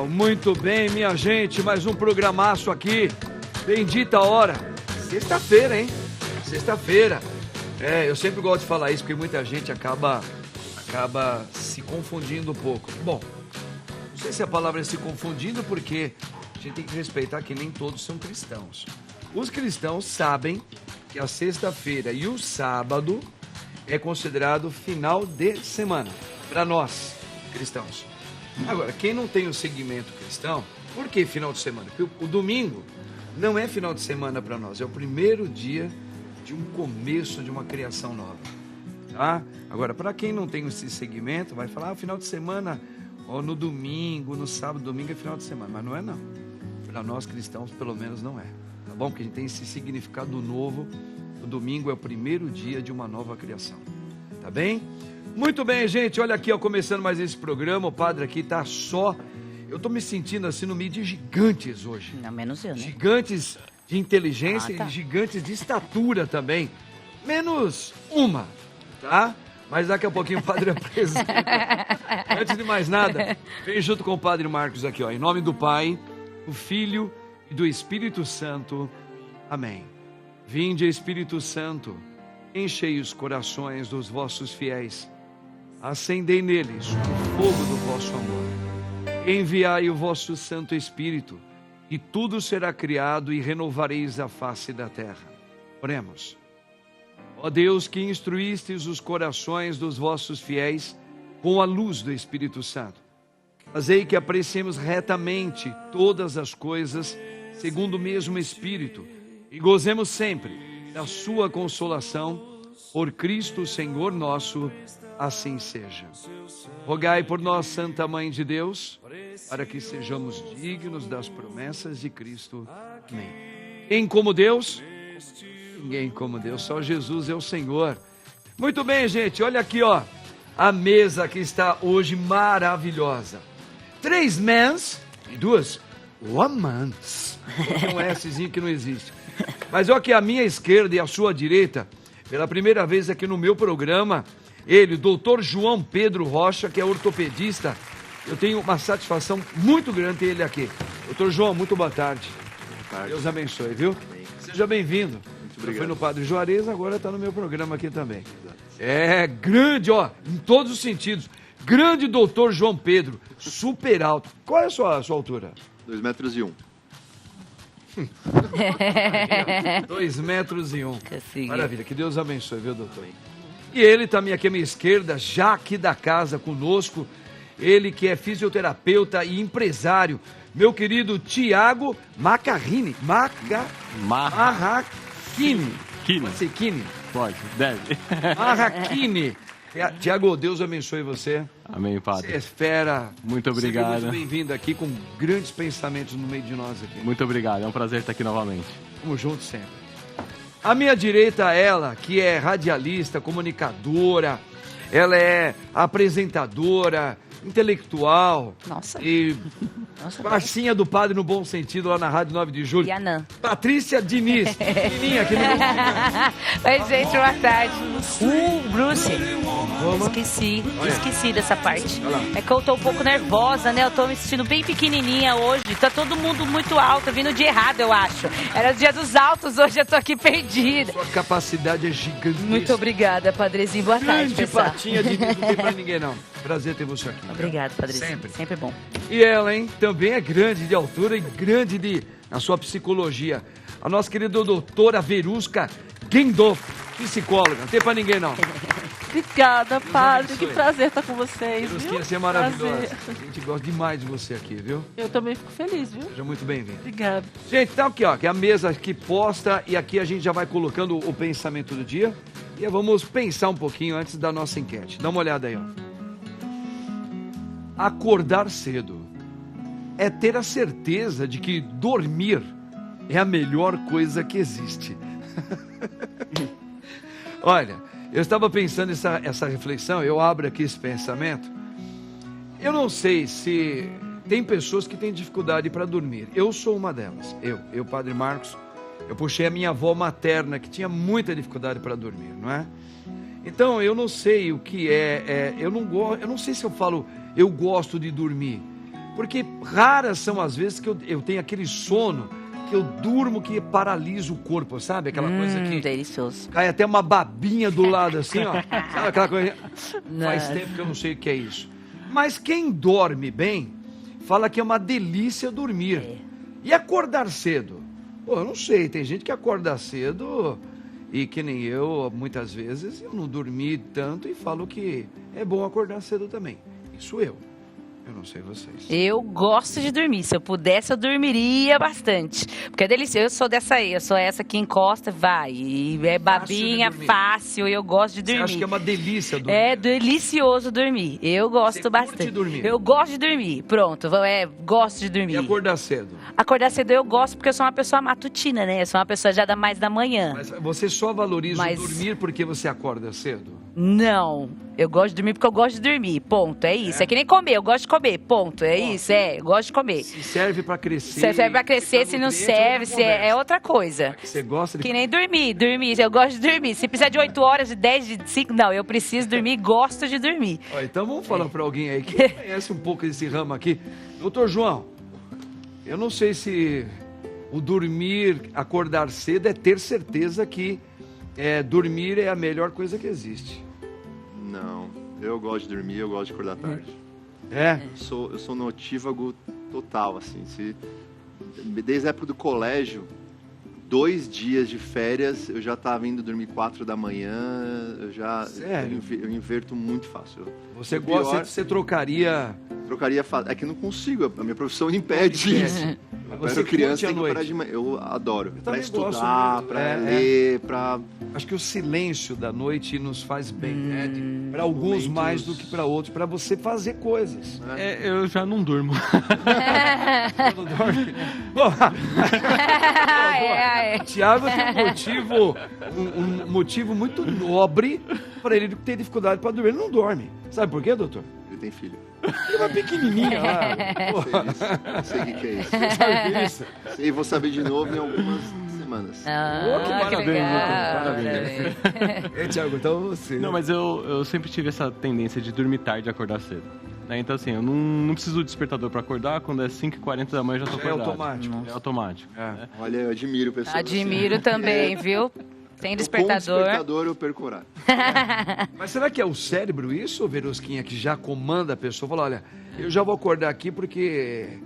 Muito bem, minha gente, mais um programaço aqui. Bendita hora. Sexta-feira, hein? Sexta-feira. Eu sempre gosto de falar isso, porque muita gente acaba se confundindo um pouco. Bom, não sei se a palavra é se confundindo, porque a gente tem que respeitar que nem todos são cristãos. Os cristãos sabem que a sexta-feira e o sábado é considerado final de semana, para nós, cristãos. Agora, quem não tem o segmento cristão, por que final de semana? Porque o domingo não é final de semana para nós, é o primeiro dia de um começo de uma criação nova, tá? Agora, para quem não tem esse segmento, vai falar, final de semana, ou no domingo, no sábado, domingo é final de semana, mas não é não. Para nós cristãos, pelo menos não é, tá bom? Porque a gente tem esse significado novo, o domingo é o primeiro dia de uma nova criação, tá bem? Muito bem, gente, olha aqui, ó, começando mais esse programa, o padre aqui tá só... Eu tô me sentindo assim no meio de gigantes hoje. Não, menos eu, né? Gigantes de inteligência e gigantes de estatura também. Menos uma, tá? Mas daqui a pouquinho o padre apresenta. Antes de mais nada, vem junto com o padre Marcos aqui, ó. Em nome do Pai, do Filho e do Espírito Santo. Amém. Vinde, Espírito Santo, enchei os corações dos vossos fiéis. Acendei neles o fogo do vosso amor. Enviai o vosso Santo Espírito, e tudo será criado e renovareis a face da terra. Oremos. Ó Deus, que instruístes os corações dos vossos fiéis com a luz do Espírito Santo, fazei que apreciemos retamente todas as coisas segundo o mesmo Espírito e gozemos sempre da sua consolação por Cristo Senhor nosso. Assim seja. Rogai por nós, Santa Mãe de Deus, para que sejamos dignos das promessas de Cristo. Amém. Quem como Deus? Ninguém como Deus, só Jesus é o Senhor. Muito bem, gente, olha aqui, ó, a mesa que está hoje maravilhosa. 3 mens e 2 womans. Tem um Szinho que não existe. Mas olha que a minha esquerda e a sua direita, pela primeira vez aqui no meu programa, ele, o doutor João Pedro Rocha, que é ortopedista. Eu tenho uma satisfação muito grande ter ele aqui. Doutor João, muito boa tarde. Boa tarde. Deus abençoe, viu? Amém. Seja bem-vindo. Muito obrigado. Foi no Padre Juarez, agora está no meu programa aqui também. Exato. É grande, ó, em todos os sentidos. Grande doutor João Pedro, super alto. Qual é a sua altura? 2,1 metros. 2,1 metros. Maravilha, que Deus abençoe, viu, doutor? E ele também aqui à minha esquerda, já aqui da casa conosco, ele que é fisioterapeuta e empresário, meu querido Tiago Macarrini. Marrachini. Pode ser Kini? Pode, deve. Marrachini. Tiago, Deus abençoe você. Amém, padre. Você é fera. Muito obrigado. Seja muito bem-vindo aqui com grandes pensamentos no meio de nós aqui. Muito obrigado, é um prazer estar aqui novamente. Vamos juntos sempre. À minha direita, ela, que é radialista, comunicadora, ela é apresentadora, intelectual. Nossa. E parcinha do padre no bom sentido, lá na Rádio 9 de Julho. Yanã. Patrícia Diniz. Menininha, que Oi, gente, boa tarde. Bruce. Esqueci dessa parte. É que eu tô um pouco nervosa, né? Eu tô me sentindo bem pequenininha hoje. Tá todo mundo muito alto, vindo de errado, eu acho. Era o dia dos altos, hoje eu tô aqui perdida. Sua capacidade é gigantesca. Muito obrigada, padrezinho. Boa tarde, pessoal. Patinha Diniz, não tem pra ninguém, não. Prazer ter você aqui. Obrigado, padrezinho. Sempre. Sempre bom. E ela, hein? Também é grande de altura e grande na sua psicologia. A nossa querida doutora Verusca Gendolf, psicóloga. Não tem pra ninguém, não. Obrigada, padre. Que prazer estar com vocês. Verusquinha, você é maravilhosa. A gente gosta demais de você aqui, viu? Eu também fico feliz, viu? Seja muito bem-vindo. Obrigada. Gente, tá aqui, ó, que é a mesa que posta e aqui a gente já vai colocando o pensamento do dia. E vamos pensar um pouquinho antes da nossa enquete. Dá uma olhada aí, ó. Acordar cedo é ter a certeza de que dormir é a melhor coisa que existe. Olha, eu estava pensando essa reflexão, eu abro aqui esse pensamento. Eu não sei se tem pessoas que têm dificuldade para dormir. Eu sou uma delas. Eu, Padre Marcos, eu puxei a minha avó materna que tinha muita dificuldade para dormir, não é? Então, eu não sei o que eu não sei se eu falo, eu gosto de dormir. Porque raras são as vezes que eu tenho aquele sono, que eu durmo que paralisa o corpo, sabe? Aquela coisa que delicioso. cai até uma babinha do lado assim, ó. Sabe aquela coisa? Faz tempo que eu não sei o que é isso. Mas quem dorme bem, fala que é uma delícia dormir. E acordar cedo? Pô, eu não sei, tem gente que acorda cedo e que nem eu, muitas vezes, eu não dormi tanto e falo que é bom acordar cedo também. Isso eu não sei vocês. Eu gosto de dormir. Se eu pudesse, eu dormiria bastante. Porque é delicioso. Eu sou dessa aí. Eu sou essa que encosta, vai. E é babinha, fácil. Eu gosto de dormir. Você acha que é uma delícia dormir? É delicioso dormir. Eu gosto Você bastante. curte dormir? Eu gosto de dormir. Pronto. Gosto de dormir. E acordar cedo? Acordar cedo eu gosto porque eu sou uma pessoa matutina, né? Eu sou uma pessoa já mais da manhã. Mas você só valoriza o dormir porque você acorda cedo? Não. Eu gosto de dormir porque eu gosto de dormir. Ponto. É isso. É que nem comer. Eu gosto de comer. Ponto. É isso. Eu gosto de comer. Se serve pra crescer. Se serve pra crescer, se não serve, é outra coisa. Você gosta de... Que nem dormir. Eu gosto de dormir. Se precisar de 8 horas, de 10, de 5, não. Eu preciso dormir, gosto de dormir. Ó, então vamos falar pra alguém aí que conhece um pouco desse ramo aqui. Doutor João, eu não sei se o dormir, acordar cedo é ter certeza que dormir é a melhor coisa que existe. Não, eu gosto de dormir, eu gosto de acordar tarde. Eu sou notívago total, assim. Desde a época do colégio, 2 dias de férias, eu já estava indo dormir 4 da manhã, eu inverto muito fácil. Você trocaria... É que eu não consigo, a minha profissão impede isso. Você criança tem que noite. parar de manhã. Eu adoro. Para gosto estudar, muito. para ler, para... Acho que o silêncio da noite nos faz bem, né? Para alguns mais do que para outros, para você fazer coisas. Eu já não durmo. Não dorme? Tiago tem um motivo muito nobre para ele ter dificuldade para dormir. Ele não dorme. Sabe por quê, doutor? Ele tem filho. Ele é uma pequenininha lá. Não sei o que é isso. Você sabe o que é isso? Sei, vou saber de novo em algumas semanas. Que Parabéns. Tiago, então você... Não, mas eu sempre tive essa tendência de dormir tarde e acordar cedo. Então, assim, eu não preciso do despertador para acordar. Quando é 5h40 da manhã, eu já tô acordado. É automático. É automático. Olha, eu admiro pessoas Admiro assim. também, viu? Sem despertador. Com despertador eu perco o horário. Mas será que é o cérebro isso, Verusquinha, que já comanda a pessoa? Fala, olha, eu já vou acordar aqui porque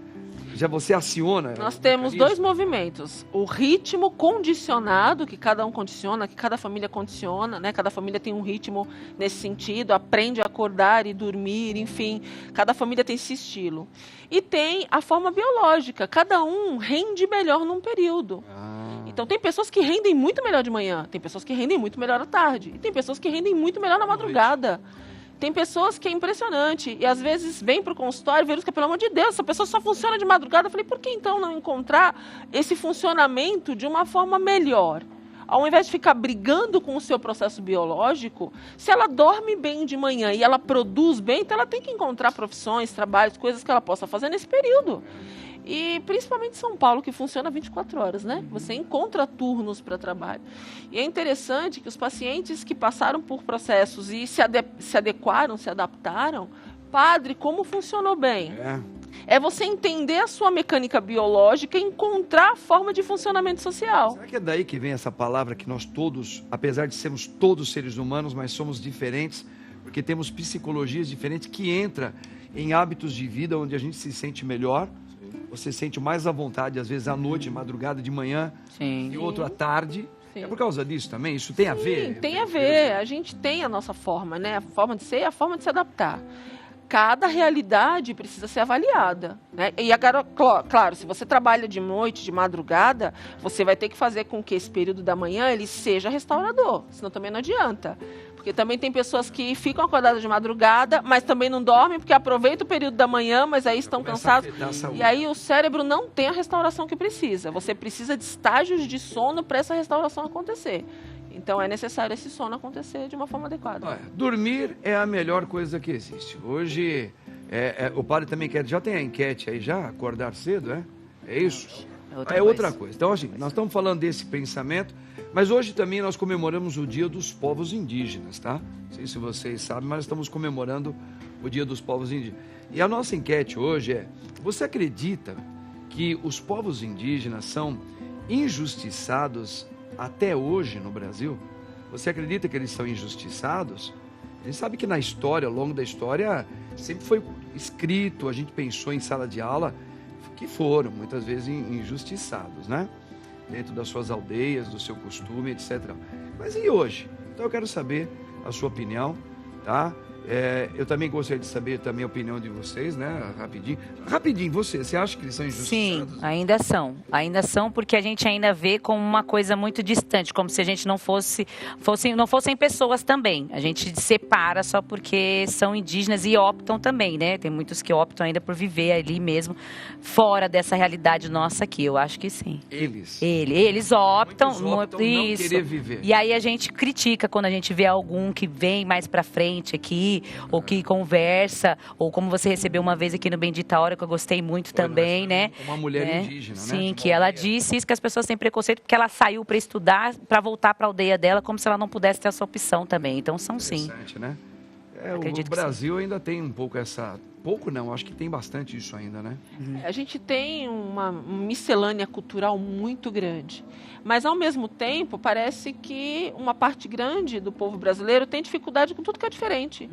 já você aciona. Nós temos 2 movimentos. O ritmo condicionado, que cada um condiciona, que cada família condiciona, né? Cada família tem um ritmo nesse sentido, aprende a acordar e dormir, enfim. Cada família tem esse estilo. E tem a forma biológica. Cada um rende melhor num período. Então tem pessoas que rendem muito melhor de manhã, tem pessoas que rendem muito melhor à tarde, e tem pessoas que rendem muito melhor na madrugada. Tem pessoas que é impressionante, e às vezes vem para o consultório, Verusca, pelo amor de Deus, essa pessoa só funciona de madrugada. Eu falei, por que então não encontrar esse funcionamento de uma forma melhor? Ao invés de ficar brigando com o seu processo biológico, se ela dorme bem de manhã e ela produz bem, então ela tem que encontrar profissões, trabalhos, coisas que ela possa fazer nesse período. E principalmente em São Paulo, que funciona 24 horas, né? Você encontra turnos para trabalho. E é interessante que os pacientes que passaram por processos e se adequaram, se adaptaram, padre, como funcionou bem? É você entender a sua mecânica biológica e encontrar a forma de funcionamento social. Será que é daí que vem essa palavra que nós todos, apesar de sermos todos seres humanos, mas somos diferentes, porque temos psicologias diferentes que entra em hábitos de vida onde a gente se sente melhor. Você sente mais à vontade, às vezes, à noite, madrugada, de manhã, e outro à tarde. Sim. É por causa disso também? Isso tem a ver? Sim, tem a ver. A gente tem a nossa forma, né? A forma de ser e a forma de se adaptar. Cada realidade precisa ser avaliada, né? E agora, claro, se você trabalha de noite, de madrugada, você vai ter que fazer com que esse período da manhã ele seja restaurador, senão também não adianta. Porque também tem pessoas que ficam acordadas de madrugada, mas também não dormem, porque aproveitam o período da manhã, mas aí estão cansados. E aí o cérebro não tem a restauração que precisa. Você precisa de estágios de sono para essa restauração acontecer. Então é necessário esse sono acontecer de uma forma adequada. Olha, dormir é a melhor coisa que existe. Hoje, o padre também quer, já tem a enquete aí já, acordar cedo, é? É isso? É outra coisa. Então, assim, nós estamos falando desse pensamento, mas hoje também nós comemoramos o Dia dos Povos Indígenas, tá? Não sei se vocês sabem, mas estamos comemorando o Dia dos Povos Indígenas. E a nossa enquete hoje é: você acredita que os povos indígenas são injustiçados até hoje no Brasil? Você acredita que eles são injustiçados? A gente sabe que na história, ao longo da história, sempre foi escrito, a gente pensou em sala de aula, que foram muitas vezes injustiçados, né? Dentro das suas aldeias, do seu costume, etc. Mas e hoje? Então eu quero saber a sua opinião, tá? Eu também gostaria de saber também a opinião de vocês, né? Rapidinho, você acha que eles são injustiçados? Sim, ainda são, porque a gente ainda vê como uma coisa muito distante, como se a gente não fossem pessoas também. A gente separa só porque são indígenas e optam também, né? Tem muitos que optam ainda por viver ali mesmo, fora dessa realidade nossa aqui. Eu acho que sim. Eles optam, não querer viver. E aí a gente critica quando a gente vê algum que vem mais pra frente aqui, ou que conversa, ou como você recebeu uma vez aqui no Bendita Hora, que eu gostei muito também, né? Uma mulher indígena, né? Sim, que ela disse isso, que as pessoas têm preconceito porque ela saiu para estudar, para voltar para a aldeia dela, como se ela não pudesse ter essa opção também. Então são sim. Interessante, né? O Brasil ainda tem um pouco essa... Pouco não, acho que tem bastante isso ainda, né? A gente tem uma miscelânea cultural muito grande. Mas, ao mesmo tempo, parece que uma parte grande do povo brasileiro tem dificuldade com tudo que é diferente.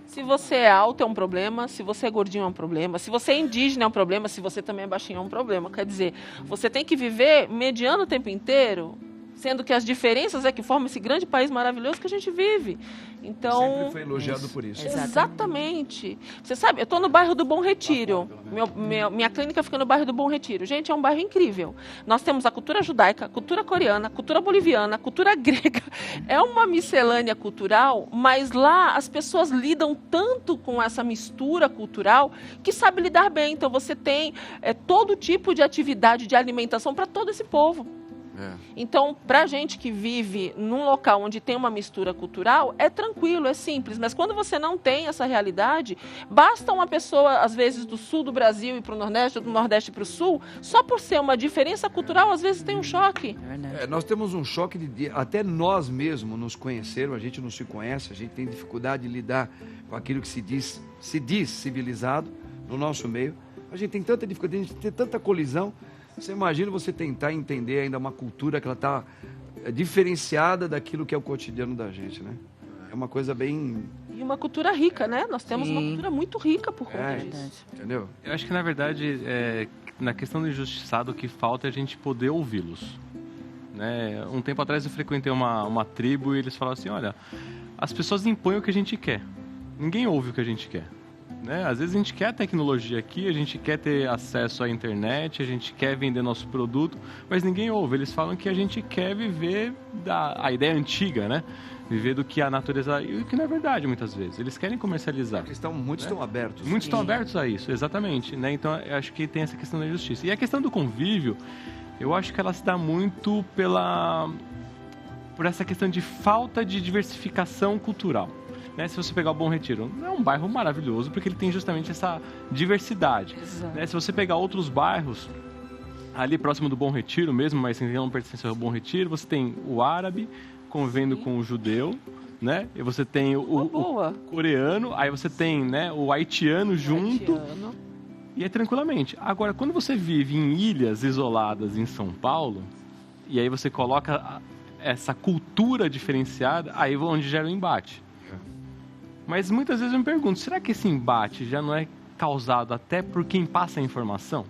Se você é alto é um problema, se você é gordinho é um problema, se você é indígena é um problema, se você também é baixinho é um problema. Quer dizer, você tem que viver mediano o tempo inteiro, sendo que as diferenças é que formam esse grande país maravilhoso que a gente vive. Então, sempre foi elogiado por isso. Exatamente. Você sabe, eu estou no bairro do Bom Retiro. Minha clínica fica no bairro do Bom Retiro. Gente, é um bairro incrível. Nós temos a cultura judaica, cultura coreana, cultura boliviana, cultura grega. É uma miscelânea cultural, mas lá as pessoas lidam tanto com essa mistura cultural que sabe lidar bem. Então você tem todo tipo de atividade de alimentação para todo esse povo. Então, para a gente que vive num local onde tem uma mistura cultural, é tranquilo, é simples. Mas quando você não tem essa realidade, basta uma pessoa, às vezes, do sul do Brasil ir para o Nordeste, ou do Nordeste para o Sul, só por ser uma diferença cultural, às vezes tem um choque. Nós temos um choque até nós mesmos nos conheceram, a gente não se conhece, a gente tem dificuldade de lidar com aquilo que se diz civilizado no nosso meio. A gente tem tanta dificuldade, a gente tem tanta colisão. Você imagina você tentar entender ainda uma cultura que ela está diferenciada daquilo que é o cotidiano da gente, né? É uma coisa bem... E uma cultura rica, né? Nós temos uma cultura muito rica por conta disso. Entendeu? Eu acho que, na verdade, na questão do injustiçado, o que falta é a gente poder ouvi-los. Né? Um tempo atrás eu frequentei uma tribo e eles falavam assim, olha, as pessoas impõem o que a gente quer. Ninguém ouve o que a gente quer. Né? Às vezes a gente quer a tecnologia aqui, a gente quer ter acesso à internet, a gente quer vender nosso produto, mas ninguém ouve. Eles falam que a gente quer viver a ideia antiga, né? Viver do que a natureza... E o que não é verdade, muitas vezes. Eles querem comercializar. Muitos estão abertos. Muitos estão abertos a isso, exatamente. Né? Então, eu acho que tem essa questão da justiça. E a questão do convívio, eu acho que ela se dá muito por essa questão de falta de diversificação cultural. Né, se você pegar o Bom Retiro, é um bairro maravilhoso porque ele tem justamente essa diversidade. Né, se você pegar outros bairros, ali próximo do Bom Retiro mesmo, mas sem não pertence ao Bom Retiro, você tem o árabe convivendo com o judeu, né? E você tem o coreano, aí você tem, né, o haitiano junto. E é tranquilamente. Agora, quando você vive em ilhas isoladas em São Paulo, e aí você coloca essa cultura diferenciada, aí é onde gera o embate. Mas muitas vezes eu me pergunto, será que esse embate já não é causado até por quem passa a informação?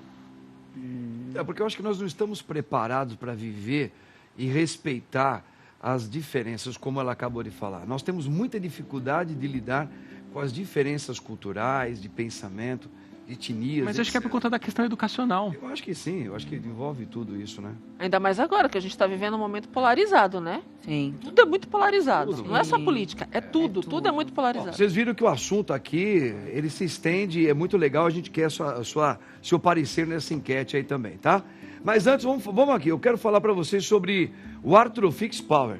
Porque eu acho que nós não estamos preparados para viver e respeitar as diferenças, como ela acabou de falar. Nós temos muita dificuldade de lidar com as diferenças culturais, de pensamento, de etnias. Mas eu acho que é por conta da questão educacional. Eu acho que sim, eu acho que envolve tudo isso, né? Ainda mais agora, que a gente está vivendo um momento polarizado, né? Sim. Tudo é muito polarizado. Tudo. Não é só política, é tudo. Tudo é muito polarizado. Bom, vocês viram que o assunto aqui, ele se estende, é muito legal, a gente quer seu parecer nessa enquete aí também, tá? Mas antes, vamos aqui, eu quero falar para vocês sobre o Artrofix Power.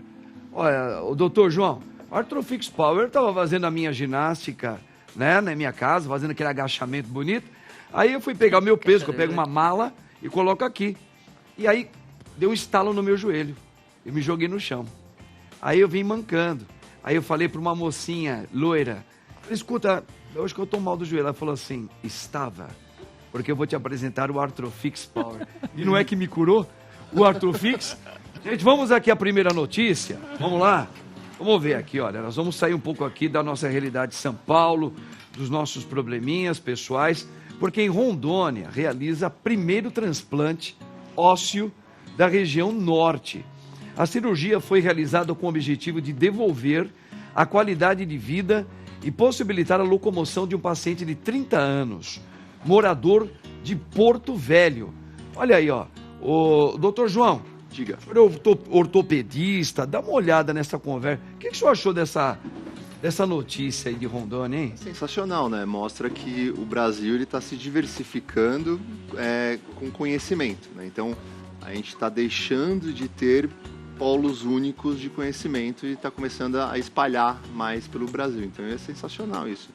Olha, o doutor João, o Artrofix Power estava fazendo a minha ginástica, né, na minha casa, fazendo aquele agachamento bonito. Aí eu fui pegar o meu peso, que eu pego uma mala e coloco aqui. E aí deu um estalo no meu joelho. Eu me joguei no chão. Aí eu vim mancando. Aí eu falei para uma mocinha loira, escuta, eu acho que eu tô mal do joelho. Ela falou assim, estava, porque eu vou te apresentar o Arthrofix Power. E não é que me curou o Arthrofix? Gente, vamos aqui a primeira notícia. Vamos lá? Vamos ver aqui, olha, nós vamos sair um pouco aqui da nossa realidade de São Paulo, dos nossos probleminhas pessoais, porque em Rondônia realiza primeiro transplante ósseo da região norte. A cirurgia foi realizada com o objetivo de devolver a qualidade de vida e possibilitar a locomoção de um paciente de 30 anos, morador de Porto Velho. Olha aí, ó, o doutor João, diga. O senhor é ortopedista, dá uma olhada nessa conversa. O que o senhor achou dessa notícia aí de Rondônia, hein? Sensacional, né? Mostra que o Brasil está se diversificando com conhecimento, né? Então, a gente está deixando de ter polos únicos de conhecimento e está começando a espalhar mais pelo Brasil. Então, é sensacional isso.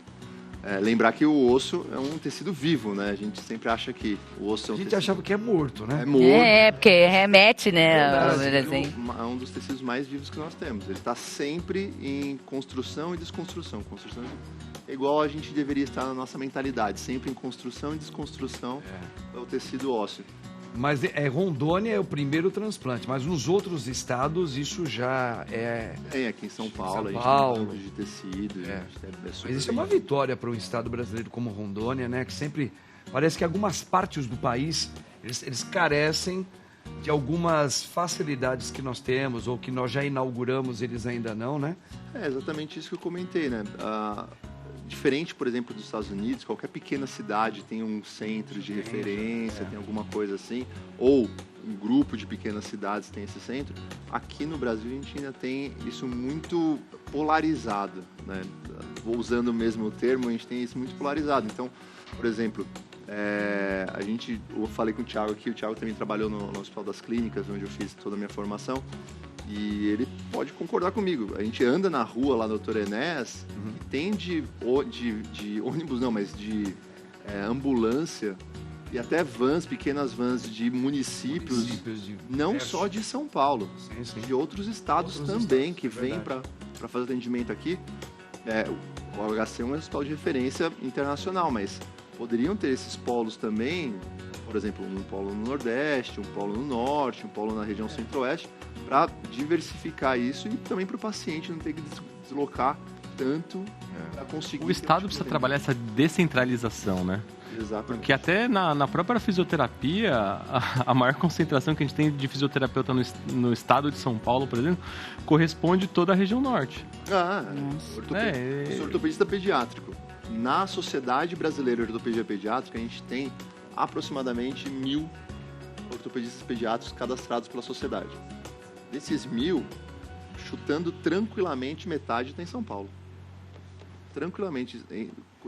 Lembrar que o osso é um tecido vivo, né? A gente sempre acha que o osso é um tecido... A gente achava que é morto, né? É morto. Porque remete, né? É um dos tecidos mais vivos que nós temos. Ele está sempre em construção e desconstrução. É igual a gente deveria estar na nossa mentalidade, sempre em construção e desconstrução é o tecido ósseo. Mas Rondônia é o primeiro transplante, mas nos outros estados isso já é... Tem aqui em São Paulo, a gente tem banco de tecido. Mas isso é uma vitória para um estado brasileiro como Rondônia, né? Que sempre... Parece que algumas partes do país, eles carecem de algumas facilidades que nós temos, ou que nós já inauguramos, eles ainda não, né? É exatamente isso que eu comentei, né? Diferente, por exemplo, dos Estados Unidos, qualquer pequena cidade tem um centro de referência, tem alguma coisa assim, ou um grupo de pequenas cidades tem esse centro. Aqui no Brasil a gente ainda tem isso muito polarizado, né? Usando o mesmo termo, a gente tem isso muito polarizado. Então, por exemplo, eu falei com o Thiago aqui, o Thiago também trabalhou no Hospital das Clínicas, onde eu fiz toda a minha formação. E ele pode concordar comigo. A gente anda na rua lá no Dr. Enéas e tem de ônibus, não, mas de ambulância e até pequenas vans de municípios não só de São Paulo, de outros estados também, que vêm para fazer atendimento aqui. O HC é um hospital de referência internacional, mas poderiam ter esses polos também, por exemplo, um polo no Nordeste, um polo no Norte, um polo na região Centro-Oeste, para diversificar isso e também para o paciente não ter que deslocar tanto para conseguir... O Estado precisa trabalhar essa descentralização, né? Exatamente. Porque até na própria fisioterapia, a maior concentração que a gente tem de fisioterapeuta no estado de São Paulo, por exemplo, corresponde toda a região norte. Sou ortopedista pediátrico. Na Sociedade Brasileira de Ortopedia Pediátrica, a gente tem aproximadamente 1.000 ortopedistas pediátricos cadastrados pela sociedade. Desses 1.000, chutando tranquilamente, metade está em São Paulo. Tranquilamente,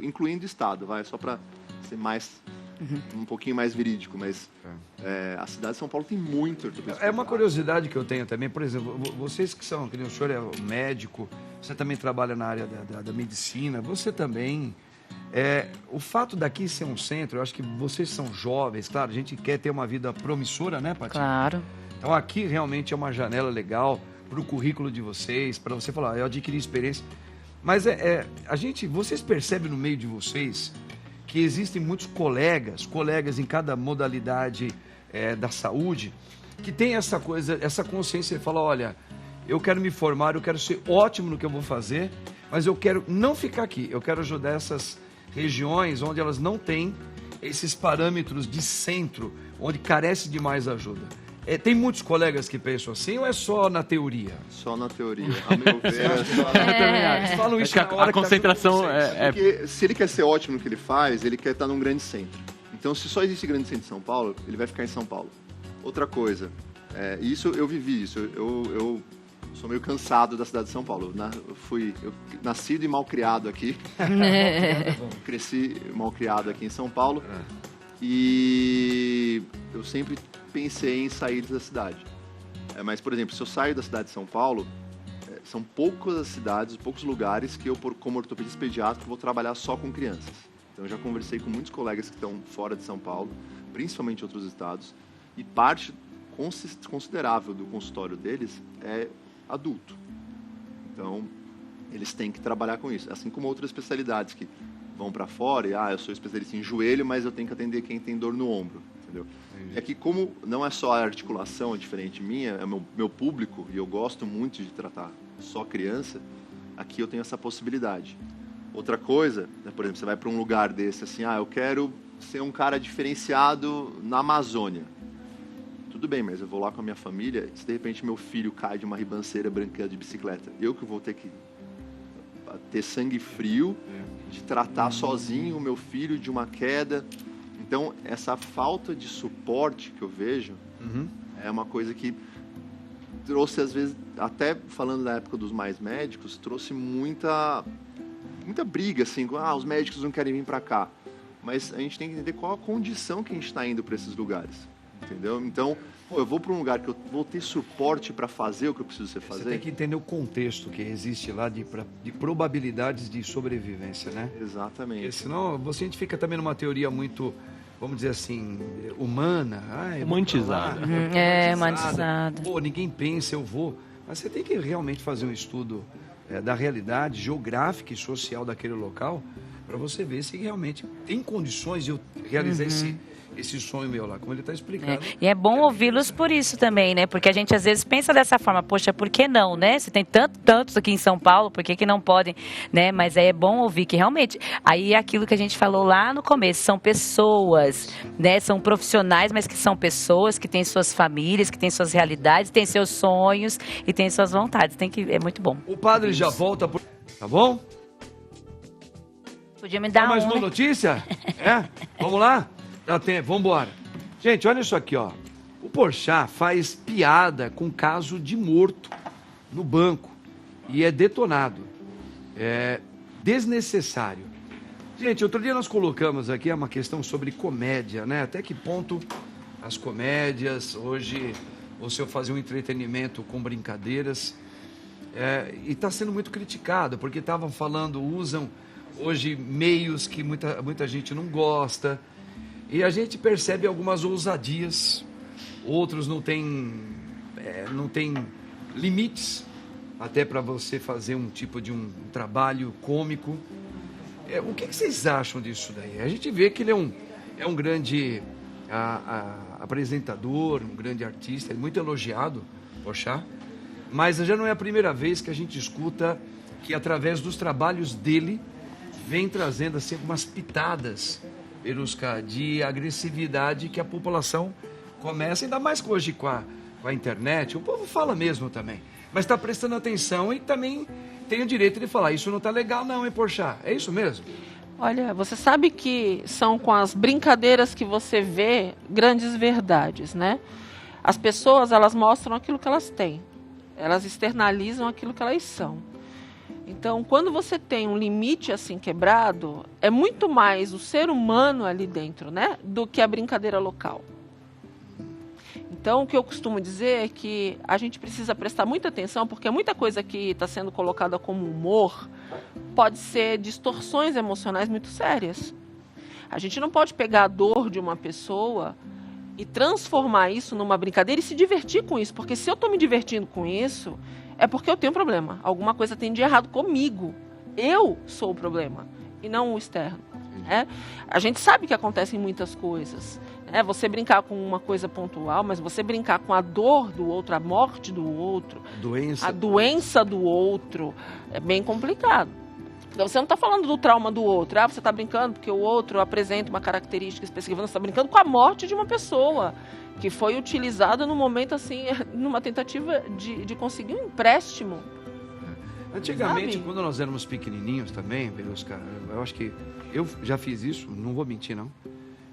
incluindo o estado, só para ser um pouquinho mais verídico, mas a cidade de São Paulo tem muito ortopedista. É uma curiosidade que eu tenho também, por exemplo, vocês que são, o senhor é médico, você também trabalha na área da medicina, você também... o fato daqui ser um centro, eu acho que vocês são jovens, claro, a gente quer ter uma vida promissora, né, Paty? Claro. Então aqui realmente é uma janela legal para o currículo de vocês, para você falar, eu adquiri experiência. Mas vocês percebem no meio de vocês que existem muitos colegas em cada modalidade da saúde, que tem essa coisa, essa consciência de falar, olha, eu quero me formar, eu quero ser ótimo no que eu vou fazer, mas eu quero não ficar aqui, eu quero ajudar essas regiões onde elas não têm esses parâmetros de centro, onde carece de mais ajuda. Tem muitos colegas que pensam assim ou é só na teoria? Só na teoria. A meu ver, é só na teoria. Eles falam isso na hora a concentração Porque se ele quer ser ótimo no que ele faz, ele quer estar num grande centro. Então, se só existe grande centro em São Paulo, ele vai ficar em São Paulo. Outra coisa, isso eu vivi isso. Eu sou meio cansado da cidade de São Paulo. Eu nascido e mal criado aqui. Cresci mal criado aqui em São Paulo. E eu sempre pensei em sair da cidade. Mas, por exemplo, se eu saio da cidade de São Paulo, são poucas as cidades, poucos lugares que eu, como ortopedista pediátrico, vou trabalhar só com crianças. Então, eu já conversei com muitos colegas que estão fora de São Paulo, principalmente em outros estados, e parte considerável do consultório deles é adulto. Então, eles têm que trabalhar com isso. Assim como outras especialidades que vão para fora e, eu sou especialista em joelho, mas eu tenho que atender quem tem dor no ombro, entendeu? É que como não é só a articulação diferente minha, é meu público, e eu gosto muito de tratar só criança, aqui eu tenho essa possibilidade. Outra coisa, né, por exemplo, você vai para um lugar desse assim, eu quero ser um cara diferenciado na Amazônia. Tudo bem, mas eu vou lá com a minha família, se de repente meu filho cai de uma ribanceira branqueira de bicicleta, eu que vou ter que ter sangue frio de tratar sozinho o meu filho de uma queda. Então, essa falta de suporte que eu vejo é uma coisa que trouxe, às vezes, até falando da época dos mais médicos, trouxe muita briga, assim, os médicos não querem vir para cá. Mas a gente tem que entender qual a condição que a gente está indo para esses lugares, entendeu? Então, eu vou para um lugar que eu vou ter suporte para fazer o que eu preciso fazer. Você tem que entender o contexto que existe lá de probabilidades de sobrevivência, né? Exatamente. Porque senão a gente fica também numa teoria muito, vamos dizer assim, humana. Romantizada. Romantizada. Pô, ninguém pensa, eu vou. Mas você tem que realmente fazer um estudo da realidade geográfica e social daquele local para você ver se realmente tem condições de eu realizar esse sonho meu lá, como ele está explicando. E é bom ouvi-los por isso também, né? Porque a gente às vezes pensa dessa forma, poxa, por que não, né? Se tem tantos aqui em São Paulo, por que não podem, né? Mas é bom ouvir que realmente, aí é aquilo que a gente falou lá no começo, são pessoas, né? São profissionais, mas que são pessoas, que têm suas famílias, que têm suas realidades, têm seus sonhos e têm suas vontades. É muito bom. O padre já volta, tá bom? Podia me dar mais uma notícia? Vamos lá? Dá tempo, vamos embora. Gente, olha isso aqui, ó. O Porchat faz piada com caso de morto no banco e é detonado. É desnecessário. Gente, outro dia nós colocamos aqui uma questão sobre comédia, né? Até que ponto as comédias, hoje, ou se eu fazer um entretenimento com brincadeiras, e está sendo muito criticado, porque estavam falando, usam hoje meios que muita gente não gosta. E a gente percebe algumas ousadias, outros não tem limites, até para você fazer um tipo de um trabalho cômico. O que vocês acham disso daí? A gente vê que ele é um grande apresentador, um grande artista, muito elogiado, Porchat, mas já não é a primeira vez que a gente escuta que através dos trabalhos dele vem trazendo assim algumas pitadas de agressividade que a população começa, ainda mais que hoje com a internet, o povo fala mesmo também, mas está prestando atenção e também tem o direito de falar, isso não está legal não, hein, Porchat? É isso mesmo? Olha, você sabe que são com as brincadeiras que você vê grandes verdades, né? As pessoas, elas mostram aquilo que elas têm, elas externalizam aquilo que elas são. Então, quando você tem um limite assim quebrado, é muito mais o ser humano ali dentro, né, do que a brincadeira local. Então, o que eu costumo dizer é que a gente precisa prestar muita atenção, porque muita coisa que está sendo colocada como humor pode ser distorções emocionais muito sérias. A gente não pode pegar a dor de uma pessoa e transformar isso numa brincadeira e se divertir com isso, porque se eu estou me divertindo com isso, é porque eu tenho um problema. Alguma coisa tem de errado comigo. Eu sou o problema e não o externo. A gente sabe que acontecem muitas coisas. Você brincar com uma coisa pontual, mas você brincar com a dor do outro, a morte do outro, a doença do outro, é bem complicado. Então, você não está falando do trauma do outro. Você está brincando porque o outro apresenta uma característica específica. Você está brincando com a morte de uma pessoa que foi utilizada no momento, assim, numa tentativa de conseguir um empréstimo. Antigamente, quando nós éramos pequenininhos também, Verusca, eu acho que eu já fiz isso, não vou mentir, não.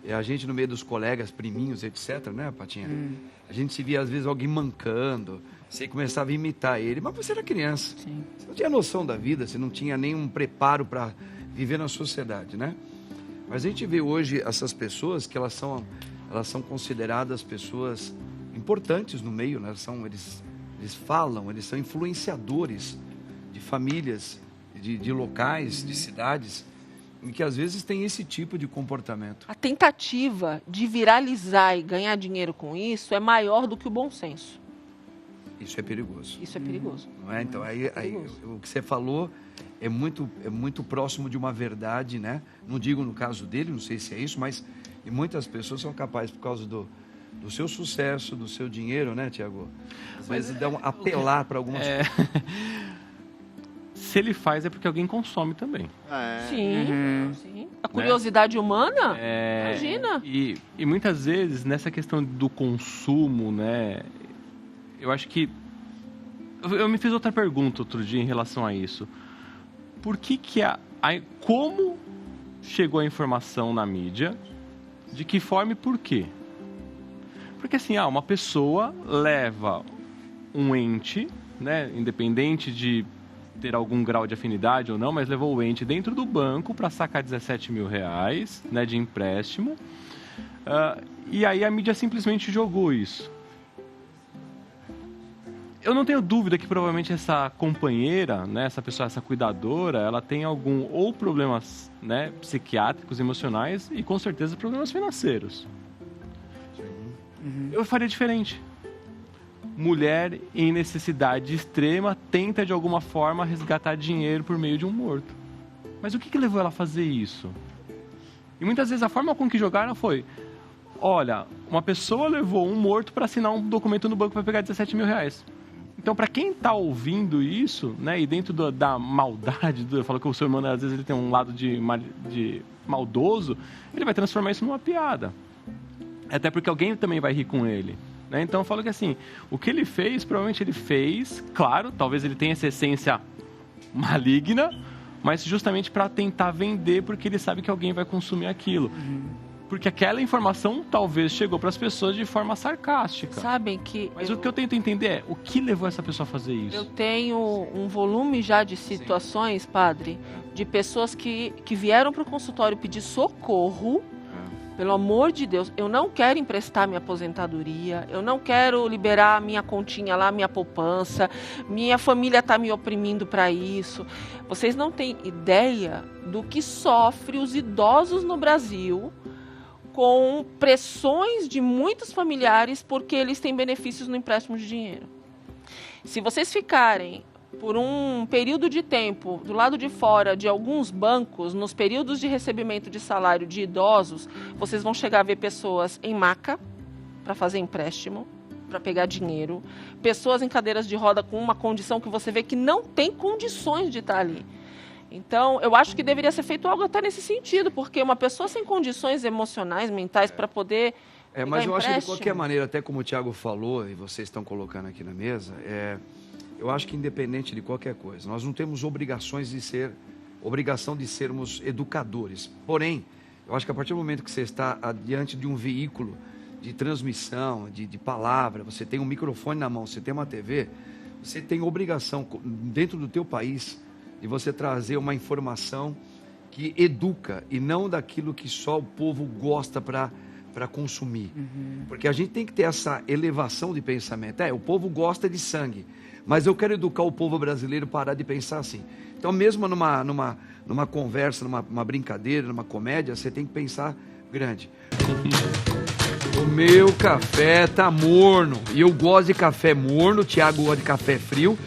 A gente, no meio dos colegas, priminhos, etc., né, Patinha? A gente se via, às vezes, alguém mancando, você começava a imitar ele, mas você era criança. Sim. Você não tinha noção da vida, você não tinha nenhum preparo para viver na sociedade, né? Mas a gente vê hoje essas pessoas que elas são consideradas pessoas importantes no meio, né? Eles falam, eles são influenciadores de famílias, de locais, de cidades. e que às vezes tem esse tipo de comportamento. A tentativa de viralizar e ganhar dinheiro com isso é maior do que o bom senso. Isso é perigoso. Isso é perigoso. Não é? Então, aí o que você falou é muito próximo de uma verdade, né? Não digo no caso dele, não sei se é isso, mas e muitas pessoas são capazes, por causa do seu sucesso, do seu dinheiro, né, Tiago? Às vezes dão apelar para algumas coisas. Se ele faz é porque alguém consome também. Sim. A curiosidade humana, imagina. E muitas vezes, nessa questão do consumo, né, eu acho que... Eu me fiz outra pergunta outro dia em relação a isso. Por que como chegou a informação na mídia, de que forma e por quê? Porque assim, uma pessoa leva um ente, né, independente de ter algum grau de afinidade ou não, mas levou o ente dentro do banco para sacar 17 mil reais, né, de empréstimo, e aí a mídia simplesmente jogou isso. Eu não tenho dúvida que provavelmente essa companheira, né, essa pessoa, essa cuidadora, ela tem ou problemas, né, psiquiátricos, emocionais e com certeza problemas financeiros. Eu faria diferente. Mulher em necessidade extrema tenta de alguma forma resgatar dinheiro por meio de um morto. Mas o que levou ela a fazer isso? E muitas vezes a forma com que jogaram foi: olha, uma pessoa levou um morto para assinar um documento no banco para pegar 17 mil reais. Então, para quem está ouvindo isso, né, e dentro da maldade, eu falo que o ser humano às vezes ele tem um lado de maldoso, ele vai transformar isso numa piada. Até porque alguém também vai rir com ele. Né? Então, eu falo que assim, o que ele fez, provavelmente ele fez, claro, talvez ele tenha essa essência maligna, mas justamente para tentar vender, porque ele sabe que alguém vai consumir aquilo. Porque aquela informação talvez chegou para as pessoas de forma sarcástica. Sabem que... Mas o que eu tento entender é, o que levou essa pessoa a fazer isso? Eu tenho um volume já de situações, padre, de pessoas que vieram para o consultório pedir socorro. Pelo amor de Deus, eu não quero emprestar minha aposentadoria, eu não quero liberar minha continha lá, minha poupança, minha família está me oprimindo para isso. Vocês não têm ideia do que sofrem os idosos no Brasil com pressões de muitos familiares porque eles têm benefícios no empréstimo de dinheiro. Se vocês ficarem por um período de tempo do lado de fora de alguns bancos, nos períodos de recebimento de salário de idosos, vocês vão chegar a ver pessoas em maca para fazer empréstimo, para pegar dinheiro, pessoas em cadeiras de roda com uma condição que você vê que não tem condições de estar ali. Então, eu acho que deveria ser feito algo até nesse sentido, porque uma pessoa sem condições emocionais, mentais, para poder... mas eu acho que, de qualquer maneira, até como o Tiago falou, e vocês estão colocando aqui na mesa, eu acho que independente de qualquer coisa, nós não temos obrigação de sermos educadores. Porém, eu acho que a partir do momento que você está diante de um veículo de transmissão, de palavra, você tem um microfone na mão, você tem uma TV, você tem obrigação, dentro do teu país, de você trazer uma informação que educa e não daquilo que só o povo gosta para consumir. Porque a gente tem que ter essa elevação de pensamento. O povo gosta de sangue, mas eu quero educar o povo brasileiro a parar de pensar assim. Então, mesmo numa conversa, numa brincadeira, numa comédia, você tem que pensar grande. O meu café tá morno. E eu gosto de café morno, o Tiago gosta de café frio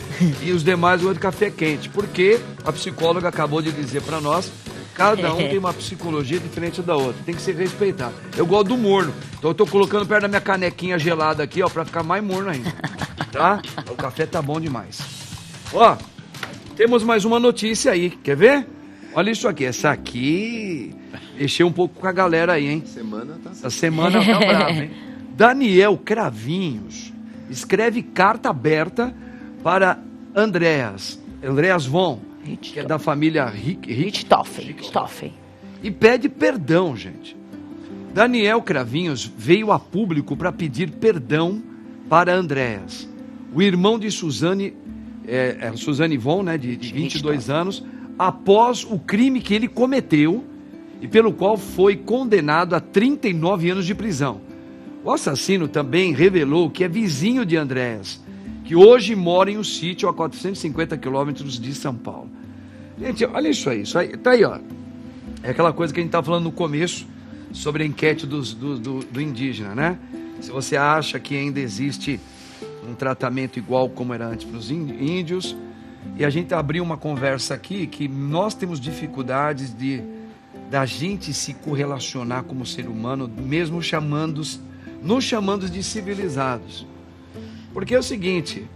e os demais gostam de café quente. Porque a psicóloga acabou de dizer para nós, cada um tem uma psicologia diferente da outra. Tem que ser respeitado. Eu gosto do morno. Então eu tô colocando perto da minha canequinha gelada aqui, ó, pra ficar mais morno ainda. Tá? O café tá bom demais. Ó, temos mais uma notícia aí. Quer ver? Olha isso aqui. Essa aqui mexeu um pouco com a galera aí, hein? Essa semana tá brava, hein? Daniel Cravinhos escreve carta aberta para Andreas Von, que é da família Richthofen. E pede perdão, gente. Daniel Cravinhos veio a público para pedir perdão para Andreas, o irmão de Suzane Von, né, de 22 anos, após o crime que ele cometeu e pelo qual foi condenado a 39 anos de prisão. O assassino também revelou que é vizinho de Andreas, que hoje mora em um sítio a 450 quilômetros de São Paulo. Gente, olha isso aí, tá aí, ó. É aquela coisa que a gente estava falando no começo, sobre a enquete do indígena, né? Se você acha que ainda existe um tratamento igual como era antes para os índios, e a gente abriu uma conversa aqui que nós temos dificuldades da gente se correlacionar como ser humano, mesmo nos chamando de civilizados. Porque é o seguinte,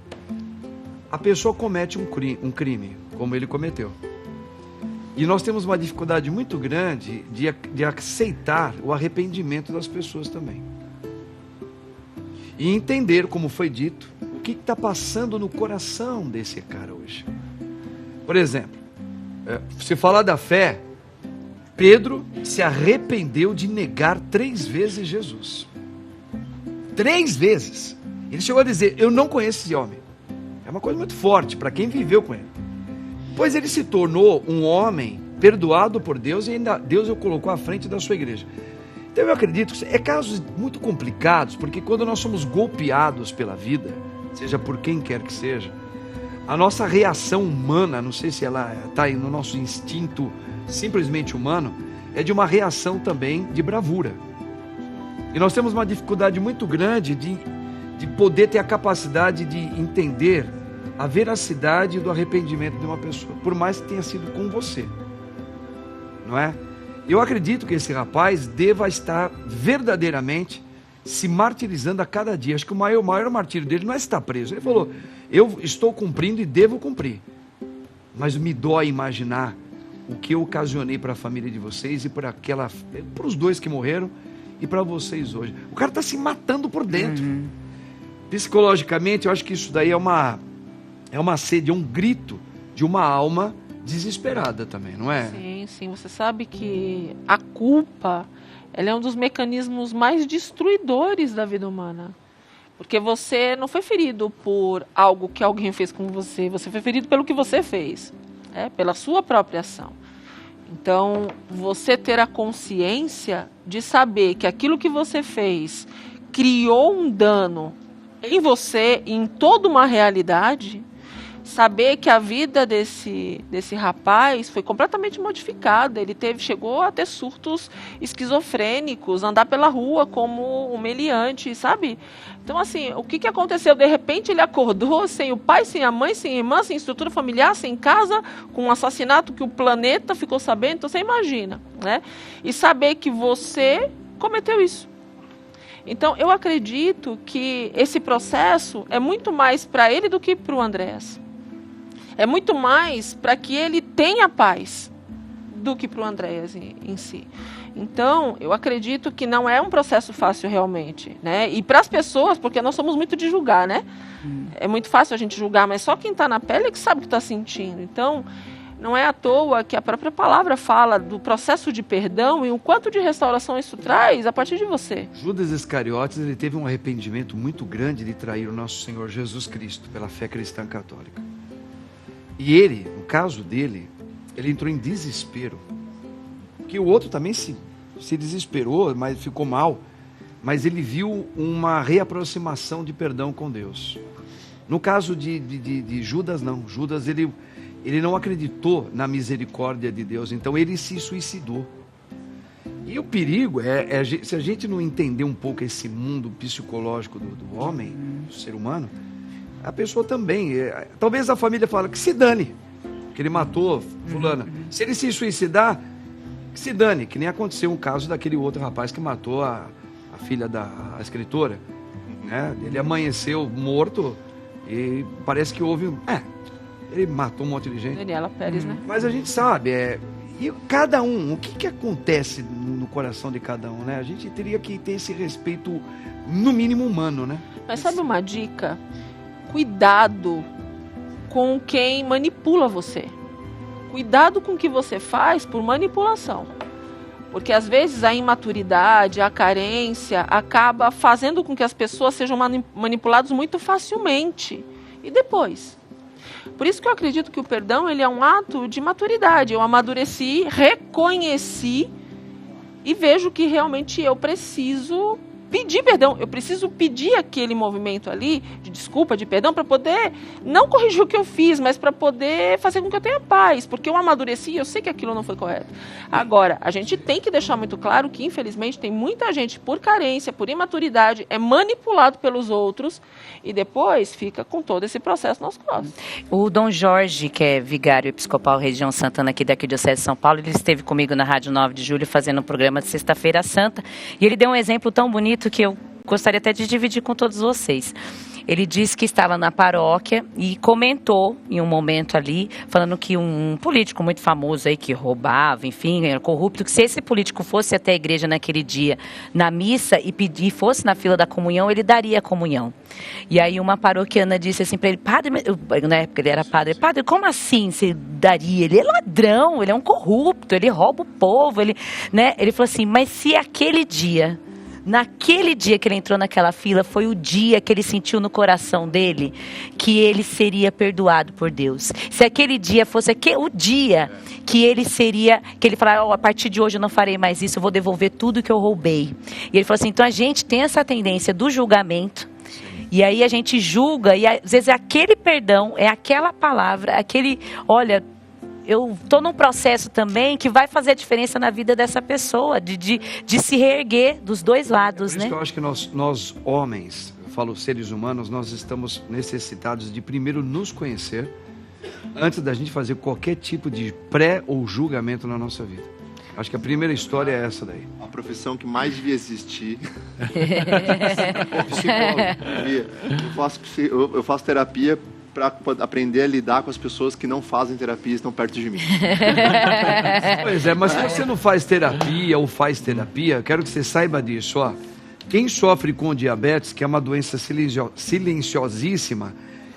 a pessoa comete um crime, como ele cometeu. E nós temos uma dificuldade muito grande de aceitar o arrependimento das pessoas também. E entender, como foi dito, o que está passando no coração desse cara hoje. Por exemplo, se falar da fé, Pedro se arrependeu de negar 3 vezes Jesus. 3 vezes. Ele chegou a dizer, eu não conheço esse homem. É uma coisa muito forte para quem viveu com ele. Pois ele se tornou um homem perdoado por Deus e ainda Deus o colocou à frente da sua igreja. Então eu acredito que é casos muito complicados, porque quando nós somos golpeados pela vida, seja por quem quer que seja, a nossa reação humana, não sei se ela está no nosso instinto simplesmente humano, é de uma reação também de bravura. E nós temos uma dificuldade muito grande de poder ter a capacidade de entender a veracidade do arrependimento de uma pessoa, por mais que tenha sido com você, não é? Eu acredito que esse rapaz deva estar verdadeiramente se martirizando a cada dia. Acho que o maior martírio dele não é estar preso. Ele falou, eu estou cumprindo e devo cumprir, mas me dói imaginar o que eu ocasionei para a família de vocês e para os 2 que morreram e para vocês hoje. O cara está se matando por dentro. Psicologicamente, eu acho que isso daí é uma sede, é um grito de uma alma desesperada também, não é? Sim, sim. Você sabe que a culpa, ela é um dos mecanismos mais destruidores da vida humana. Porque você não foi ferido por algo que alguém fez com você, você foi ferido pelo que você fez, pela sua própria ação. Então, você ter a consciência de saber que aquilo que você fez criou um dano em você e em toda uma realidade, saber que a vida desse rapaz foi completamente modificada. Ele chegou a ter surtos esquizofrênicos, andar pela rua como um meliante, sabe? Então, assim, o que aconteceu? De repente ele acordou sem o pai, sem a mãe, sem a irmã, sem estrutura familiar, sem casa, com um assassinato que o planeta ficou sabendo. Então, você imagina, né? E saber que você cometeu isso. Então, eu acredito que esse processo é muito mais para ele do que para o Andréas. É muito mais para que ele tenha paz do que para o Andréas em si. Então, eu acredito que não é um processo fácil realmente, né? E para as pessoas, porque nós somos muito de julgar, né? É muito fácil a gente julgar, mas só quem está na pele é que sabe o que está sentindo. Então, não é à toa que a própria palavra fala do processo de perdão e o quanto de restauração isso traz a partir de você. Judas Iscariotes, ele teve um arrependimento muito grande de trair o nosso Senhor Jesus Cristo pela fé cristã católica. E ele, no caso dele, ele entrou em desespero. Porque o outro também se desesperou, mas ficou mal. Mas ele viu uma reaproximação de perdão com Deus. No caso de Judas, não. Judas, ele não acreditou na misericórdia de Deus, então ele se suicidou. E o perigo se a gente não entender um pouco esse mundo psicológico do homem, do ser humano, a pessoa também, talvez a família fale que se dane, que ele matou fulana. Se ele se suicidar, que se dane, que nem aconteceu um caso daquele outro rapaz que matou a filha da escritora, né? Ele amanheceu morto e parece que houve... ele matou um monte de gente. Daniela Pérez, né? Mas a gente sabe, e cada um, o que acontece no coração de cada um, né? A gente teria que ter esse respeito, no mínimo, humano, né? Mas sabe uma dica? Cuidado com quem manipula você. Cuidado com o que você faz por manipulação. Porque às vezes a imaturidade, a carência, acaba fazendo com que as pessoas sejam manipuladas muito facilmente. E depois? Por isso que eu acredito que o perdão ele é um ato de maturidade. Eu amadureci, reconheci e vejo que realmente eu preciso pedir perdão, eu preciso pedir aquele movimento ali de desculpa, de perdão, para poder não corrigir o que eu fiz, mas para poder fazer com que eu tenha paz, porque eu amadureci e eu sei que aquilo não foi correto. Agora, a gente tem que deixar muito claro que, infelizmente, tem muita gente, por carência, por imaturidade, é manipulado pelos outros e depois fica com todo esse processo nas costas. O Dom Jorge, que é vigário episcopal região Santana aqui da Arquidiocese de São Paulo, ele esteve comigo na Rádio 9 de Julho fazendo um programa de Sexta-feira Santa e ele deu um exemplo tão bonito que eu gostaria até de dividir com todos vocês. Ele disse que estava na paróquia e comentou em um momento ali, falando que um político muito famoso aí que roubava, enfim, era corrupto, que se esse político fosse até a igreja naquele dia, na missa, e fosse na fila da comunhão, ele daria a comunhão. E aí uma paroquiana disse assim para ele, padre, na época ele era padre, como assim você daria? Ele é ladrão, ele é um corrupto, ele rouba o povo, ele falou assim, mas se aquele dia... Naquele dia que ele entrou naquela fila, foi o dia que ele sentiu no coração dele que ele seria perdoado por Deus. Se aquele dia fosse o dia que ele falaria, a partir de hoje eu não farei mais isso, eu vou devolver tudo que eu roubei. E ele falou assim, então a gente tem essa tendência do julgamento, e aí a gente julga, e às vezes aquele perdão, é aquela palavra, olha... Eu estou num processo também que vai fazer a diferença na vida dessa pessoa, de se reerguer dos dois lados, por isso que eu acho que nós homens, eu falo seres humanos, nós estamos necessitados de primeiro nos conhecer, antes da gente fazer qualquer tipo de pré ou julgamento na nossa vida. Acho que a primeira história é essa daí. A profissão que mais devia existir. Eu faço terapia para aprender a lidar com as pessoas que não fazem terapia e estão perto de mim. Pois é, mas se você não faz terapia ou faz terapia, eu quero que você saiba disso, ó. Quem sofre com diabetes, que é uma doença silenciosíssima,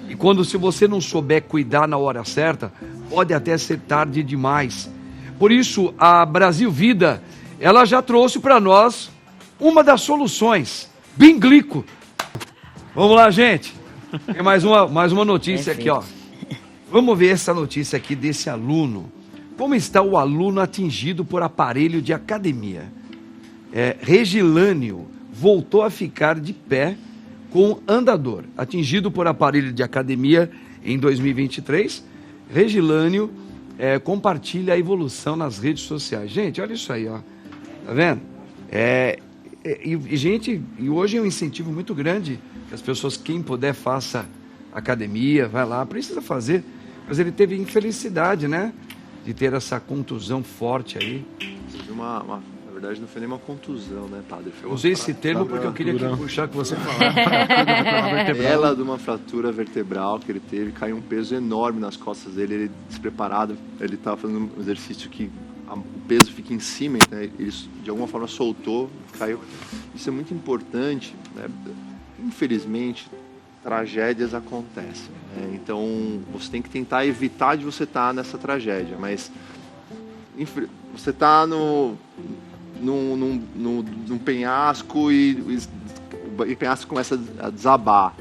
e se você não souber cuidar na hora certa, pode até ser tarde demais. Por isso, a Brasil Vida, ela já trouxe para nós uma das soluções, Binglico. Vamos lá, gente. Tem mais uma notícia aqui, ó. Vamos ver essa notícia aqui desse aluno. Como está o aluno atingido por aparelho de academia? Regilânio voltou a ficar de pé com andador. Atingido por aparelho de academia em 2023, Regilânio compartilha a evolução nas redes sociais. Gente, olha isso aí, ó. Tá vendo? E hoje é um incentivo muito grande que as pessoas, quem puder, faça academia, vai lá, precisa fazer. Mas ele teve infelicidade, né? De ter essa contusão forte aí. Na verdade, não foi nem uma contusão, né, padre? Eu usei esse termo porque eu queria puxar que você falasse. Ela de uma fratura vertebral que ele teve, caiu um peso enorme nas costas dele, ele despreparado, ele estava fazendo um exercício que o peso fica em cima, né? Ele de alguma forma soltou, caiu. Isso é muito importante, né? Infelizmente, tragédias acontecem, né? Então você tem que tentar evitar de você estar nessa tragédia, mas você está num penhasco e o penhasco começa a desabar.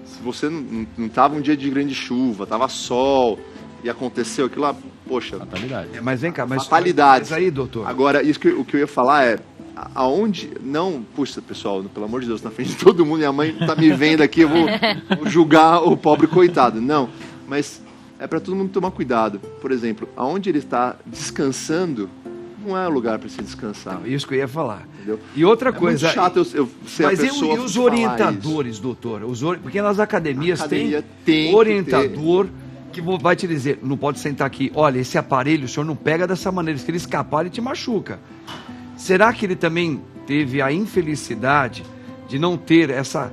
Se você não estava um dia de grande chuva, estava sol e aconteceu aquilo lá, poxa, fatalidade. Mas vem cá, fatalidade. Mas aí, doutor. Agora, o que eu ia falar é aonde não, puxa, pessoal, pelo amor de Deus, na frente de todo mundo, minha mãe tá me vendo aqui, eu vou julgar o pobre coitado. Não, mas é para todo mundo tomar cuidado. Por exemplo, aonde ele está descansando, não é lugar para se descansar. Não, isso que eu ia falar. Entendeu? E outra coisa... É muito chato eu ser mas a pessoa e os orientadores, doutor? Porque nas academias tem orientador que vai te dizer, não pode sentar aqui, olha, esse aparelho o senhor não pega dessa maneira, se ele escapar ele te machuca. Será que ele também teve a infelicidade de não ter essa,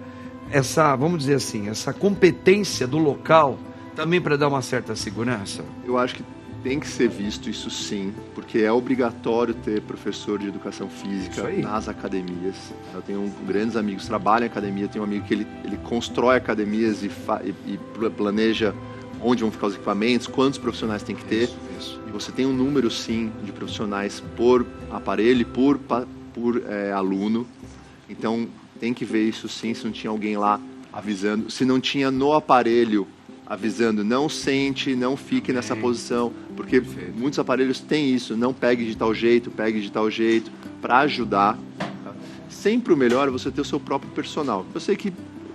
vamos dizer assim, essa competência do local também para dar uma certa segurança? Eu acho que tem que ser visto isso sim, porque é obrigatório ter professor de educação física nas academias. Eu tenho grandes amigos que trabalham em academia, tenho um amigo que ele constrói academias e planeja onde vão ficar os equipamentos, quantos profissionais tem que ter. Isso. E você tem um número, sim, de profissionais por aparelho, por aluno. Então, tem que ver isso, sim, se não tinha alguém lá avisando. Se não tinha no aparelho avisando, não sente, não fique nessa posição. Porque muitos aparelhos têm isso, não pegue de tal jeito, para ajudar. sempre o melhor é você ter o seu próprio personal. Eu sei que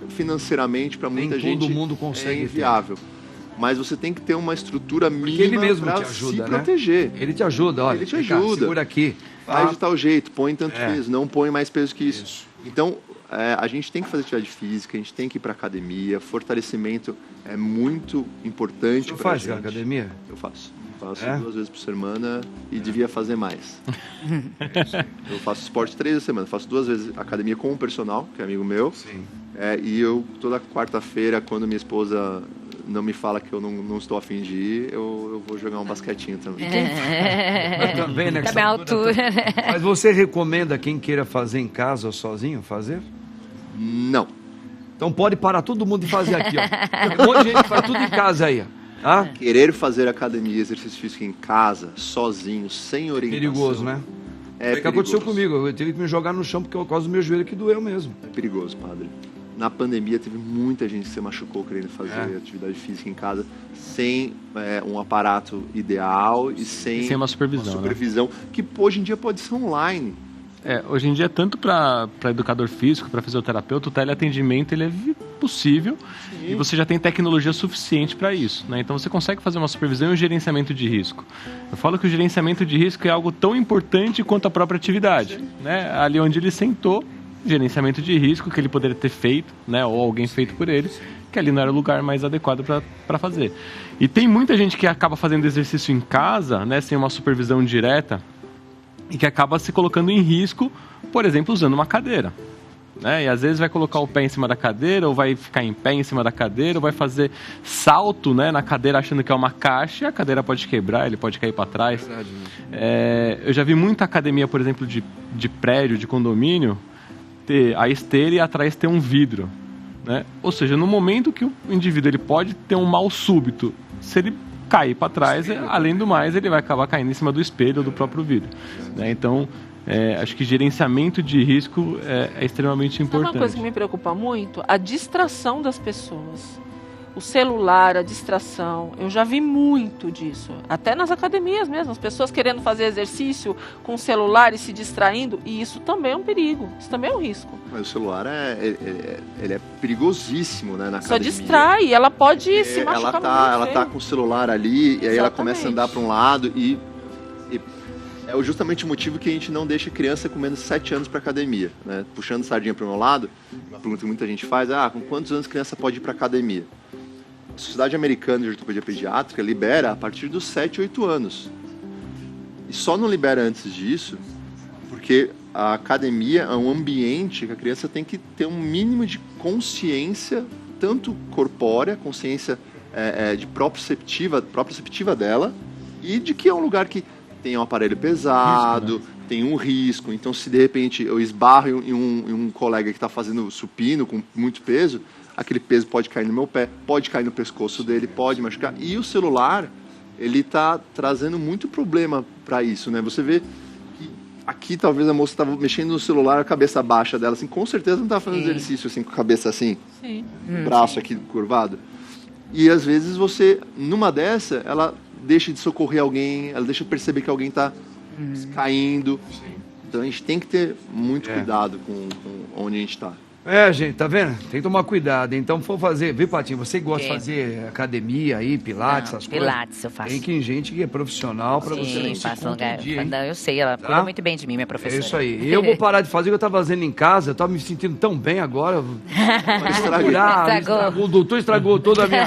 financeiramente para muita gente todo mundo consegue é inviável. Mas você tem que ter uma estrutura mínima para se proteger. Ele te ajuda, olha. Ele te ajuda. Segura aqui. Faz de tal jeito, põe tanto peso, não põe mais peso que isso. Então, a gente tem que fazer atividade física, a gente tem que ir para academia. Fortalecimento é muito importante para a gente. Você faz academia? Eu faço. Faço 2 vezes por semana e devia fazer mais. Eu faço esporte 3 vezes por semana. Faço 2 vezes academia com um personal, que é amigo meu. Sim. E eu, toda quarta-feira, quando minha esposa não me fala que eu não estou a fim de ir, eu vou jogar um basquetinho também. Também, né? Também a altura. Mas você recomenda quem queira fazer em casa ou sozinho fazer? Não. Então pode parar todo mundo de fazer aqui, ó. Tem um monte de gente que faz tudo em casa aí, ó. Ah? Querer fazer academia, exercício físico em casa, sozinho, sem orientação. Perigoso, né? É o que aconteceu comigo. Eu tive que me jogar no chão porque por causa do meu joelho que doeu mesmo. É perigoso, padre. Na pandemia teve muita gente que se machucou querendo fazer atividade física em casa sem um aparato ideal e sem uma supervisão, né? Que hoje em dia pode ser online. Hoje em dia, tanto para educador físico, para fisioterapeuta, o teleatendimento ele é possível. Sim. E você já tem tecnologia suficiente para isso, né? Então você consegue fazer uma supervisão e um gerenciamento de risco. Eu falo que o gerenciamento de risco é algo tão importante quanto a própria atividade, né? Ali onde ele sentou, gerenciamento de risco que ele poderia ter feito, né? Ou alguém feito por ele, que ali não era o lugar mais adequado para fazer. E tem muita gente que acaba fazendo exercício em casa, né? Sem uma supervisão direta, e que acaba se colocando em risco, por exemplo, usando uma cadeira, né? E às vezes vai colocar o pé em cima da cadeira, ou vai ficar em pé em cima da cadeira, ou vai fazer salto, né, na cadeira achando que é uma caixa, e a cadeira pode quebrar, ele pode cair para trás. Verdade, né? Eu já vi muita academia, por exemplo, de prédio, de condomínio, ter a esteira e atrás ter um vidro, né? Ou seja, no momento que o indivíduo ele pode ter um mal súbito, se ele cair para trás, além do mais, ele vai acabar caindo em cima do espelho ou do próprio vidro, né? Então, acho que gerenciamento de risco é extremamente importante. Uma coisa que me preocupa muito, a distração das pessoas. O celular, a distração, eu já vi muito disso. Até nas academias mesmo, as pessoas querendo fazer exercício com o celular e se distraindo, e isso também é um perigo, isso também é um risco. Mas o celular ele é perigosíssimo, né, na academia. Só distrai, ela pode se machucar muito. Ela tá com o celular ali, e aí ela começa a andar para um lado e é justamente o motivo que a gente não deixa criança com menos de 7 anos para academia, né? Puxando sardinha para o meu lado, uma pergunta que muita gente faz, com quantos anos criança pode ir para academia? A Sociedade Americana de Ortopedia Pediátrica libera a partir dos 7, 8 anos. E só não libera antes disso, porque a academia é um ambiente que a criança tem que ter um mínimo de consciência, tanto corpórea, consciência de proprioceptiva dela, e de que é um lugar que tem um aparelho pesado, risco, né? Tem um risco. Então, se de repente eu esbarro em um colega que está fazendo supino com muito peso, aquele peso pode cair no meu pé, pode cair no pescoço dele, pode machucar. E o celular, ele está trazendo muito problema para isso, né? Você vê que aqui talvez a moça estava mexendo no celular, a cabeça baixa dela, assim, com certeza não estava fazendo exercício assim, com a cabeça assim, o braço aqui curvado. E às vezes você, numa dessa, ela deixa de socorrer alguém, ela deixa de perceber que alguém está caindo. Então a gente tem que ter muito cuidado com onde a gente está. Gente, tá vendo? Tem que tomar cuidado. Então, for fazer, viu, Patinho? Você gosta de fazer academia aí, pilates, essas coisas? Pilates eu faço. Tem que gente que é profissional para você não se contundir, não, eu sei, ela cuida muito bem de mim, minha professora. É isso aí. Eu vou parar de fazer o que eu tava fazendo em casa, eu tava me sentindo tão bem agora. Estragou. O doutor estragou toda a minha...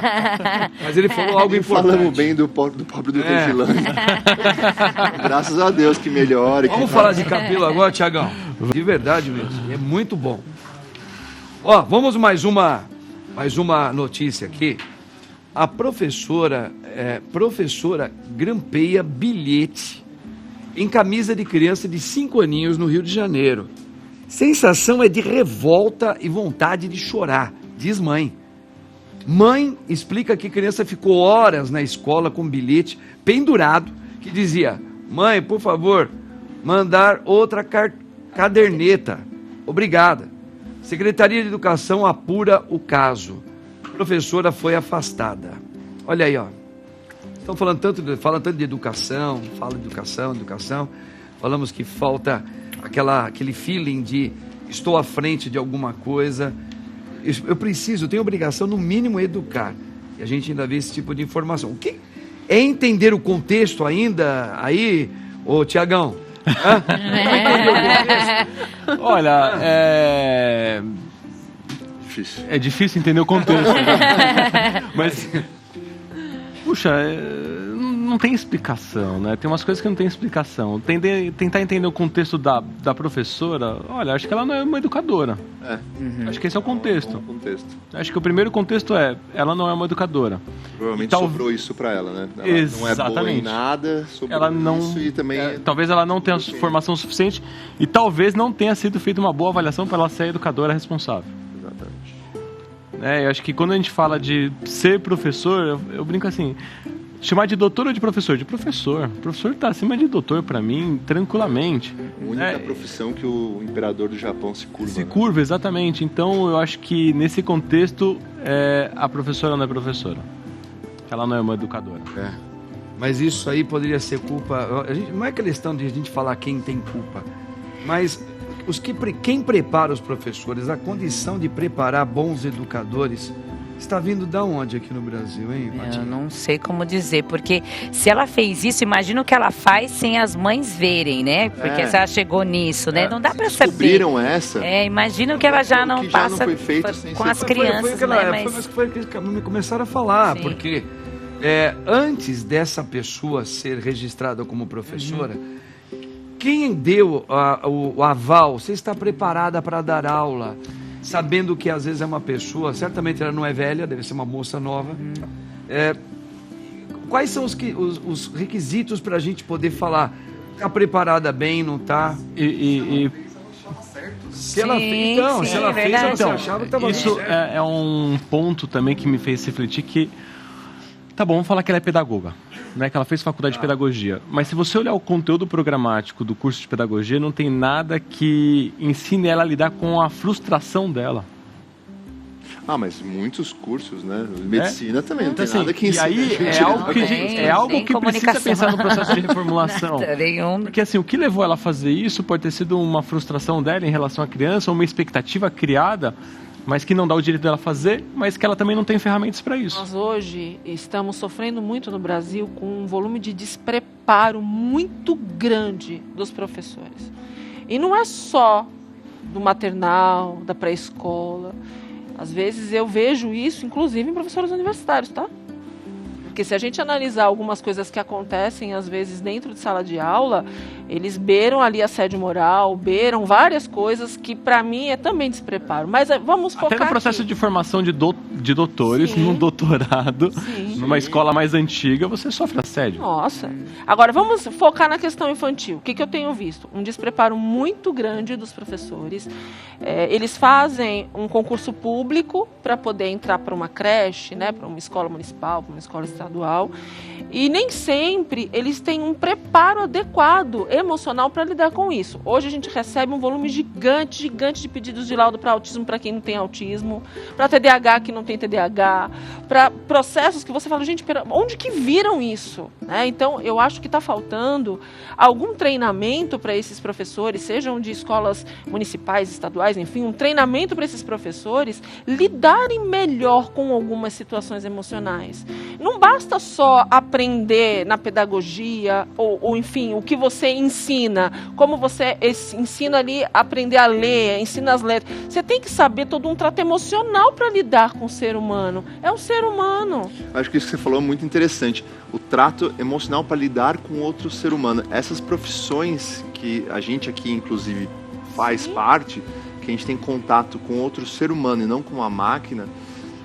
Mas ele falou algo importante. Falamos bem do pobre do Vigilante. Graças a Deus que melhora. Vamos falar de cabelo agora, Tiagão? De verdade mesmo, é muito bom. Vamos mais uma notícia aqui. A professora grampeia bilhete em camisa de criança de 5 aninhos no Rio de Janeiro. Sensação é de revolta e vontade de chorar, diz mãe. Mãe explica que a criança ficou horas na escola com um bilhete pendurado que dizia: mãe, por favor, mandar outra caderneta. Obrigada. Secretaria de Educação apura o caso. A professora foi afastada. Olha aí, Estão falando tanto de educação, fala de educação. Falamos que falta aquele feeling de estou à frente de alguma coisa. Eu tenho obrigação, no mínimo, educar. E a gente ainda vê esse tipo de informação. O que é entender o contexto ainda aí, ô Tiagão? Olha, Difícil. é difícil entender o contexto, né? Mas, puxa, não tem explicação, né? Tem umas coisas que não tem explicação. Tentar entender o contexto da professora, olha, acho que ela não é uma educadora. Acho que esse é o contexto. Acho que o primeiro contexto ela não é uma educadora. Provavelmente sobrou isso pra ela, né? Ela Exatamente. não é boa em nada, sobrou isso e também... talvez ela não tenha formação suficiente e talvez não tenha sido feita uma boa avaliação para ela ser a educadora responsável. Exatamente. Eu acho que quando a gente fala de ser professor, eu brinco assim... Chamar de doutor ou de professor? De professor. O professor está acima de doutor, para mim, tranquilamente. A única profissão que o imperador do Japão se curva. Se curva, exatamente. Então, eu acho que nesse contexto, a professora não é professora. Ela não é uma educadora. Mas isso aí poderia ser culpa... não é questão de a gente falar quem tem culpa, mas quem prepara os professores, a condição de preparar bons educadores... Está vindo da onde aqui no Brasil, hein, Matinho? Eu não sei como dizer, porque se ela fez isso, imagina o que ela faz sem as mães verem, né? Porque se ela chegou nisso, né? Não dá para saber. Descobriram essa? Imagina o que ela já não passa foi feito sem com as crianças, Foi que começaram a falar, porque antes dessa pessoa ser registrada como professora, quem deu o aval? Você está preparada para dar aula? Sabendo que às vezes é uma pessoa, certamente ela não é velha, deve ser uma moça nova. Quais são os requisitos para a gente poder falar? Está preparada bem, não está? Se ela fez, ela achava que estava isso bem. É um ponto também que me fez refletir que, tá bom, vamos falar que ela é pedagoga, né, que ela fez faculdade de pedagogia, mas se você olhar o conteúdo programático do curso de pedagogia, não tem nada que ensine ela a lidar com a frustração dela. Mas muitos cursos, né? Medicina também, não tem nada que ensine. E aí é algo que precisa pensar no processo de reformulação. Porque assim, o que levou ela a fazer isso pode ter sido uma frustração dela em relação à criança, ou uma expectativa criada, mas que não dá o direito dela fazer, mas que ela também não tem ferramentas para isso. Nós hoje estamos sofrendo muito no Brasil com um volume de despreparo muito grande dos professores. E não é só do maternal, da pré-escola. Às vezes eu vejo isso, inclusive, em professores universitários, tá? Porque se a gente analisar algumas coisas que acontecem, às vezes, dentro de sala de aula, eles beiram ali assédio moral, beiram várias coisas que, para mim, é também despreparo. Mas vamos focar até no processo aqui. De formação de doutores, num doutorado, numa escola mais antiga, você sofre assédio. Nossa. Agora, vamos focar na questão infantil. O que eu tenho visto? Um despreparo muito grande dos professores. Eles fazem um concurso público para poder entrar para uma creche, né, para uma escola municipal, para uma escola estadual. E nem sempre eles têm um preparo adequado emocional para lidar com isso. Hoje a gente recebe um volume gigante de pedidos de laudo para autismo para quem não tem autismo, para TDAH que não tem TDAH, para processos que você fala, gente, onde que viram isso? Né? Então, eu acho que está faltando algum treinamento para esses professores, sejam de escolas municipais, estaduais, enfim, um treinamento para esses professores lidarem melhor com algumas situações emocionais. Não basta só aprender na pedagogia, ou enfim, o que você ensina, como você ensina ali a aprender a ler, ensina as letras. Você tem que saber todo um trato emocional para lidar com o ser humano. É um ser humano. Acho que isso que você falou é muito interessante. O trato emocional para lidar com outro ser humano. Essas profissões que a gente aqui, inclusive, faz parte, que a gente tem contato com outro ser humano e não com uma máquina,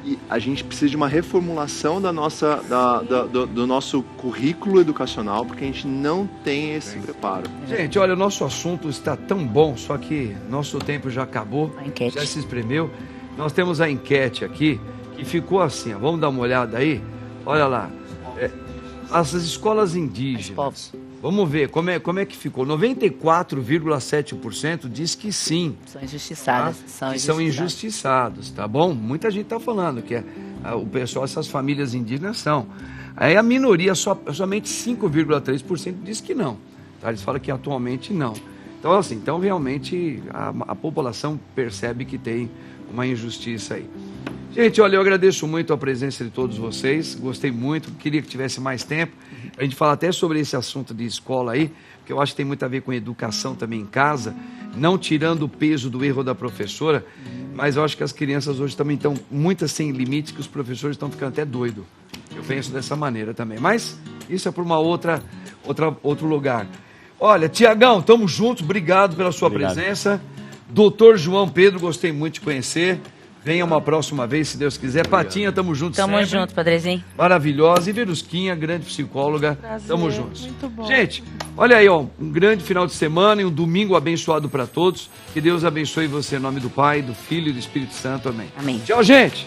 e a gente precisa de uma reformulação do nosso currículo educacional, porque a gente não tem esse preparo. Gente, olha, o nosso assunto está tão bom, só que nosso tempo já acabou, já se espremeu. Nós temos a enquete aqui, que ficou assim, ó, vamos dar uma olhada aí? Olha lá, as escolas indígenas, vamos ver como é que ficou. 94,7% diz que sim. São injustiçadas. Tá? São injustiçados, tá bom? Muita gente está falando que o pessoal, essas famílias indígenas são. Aí a minoria, somente 5,3% diz que não. Tá? Eles falam que atualmente não. Então, assim, realmente a população percebe que tem uma injustiça aí. Gente, olha, eu agradeço muito a presença de todos vocês, gostei muito, queria que tivesse mais tempo, a gente fala até sobre esse assunto de escola aí, porque eu acho que tem muito a ver com educação também em casa, não tirando o peso do erro da professora, mas eu acho que as crianças hoje também estão muitas sem limites, que os professores estão ficando até doidos. Eu penso dessa maneira também, mas isso é por uma outro lugar. Olha, Tiagão, tamo juntos, obrigado pela sua presença. Doutor João Pedro, gostei muito de conhecer. Venha uma próxima vez, se Deus quiser. Obrigado. Patinha, tamo junto sempre. Tamo junto, Padrezinho. Maravilhosa. E Verusquinha, grande psicóloga. Prazer, tamo juntos. muito bom. Gente, olha aí, ó, um grande final de semana e um domingo abençoado para todos. Que Deus abençoe você em nome do Pai, do Filho e do Espírito Santo. Amém. Amém. Tchau, gente.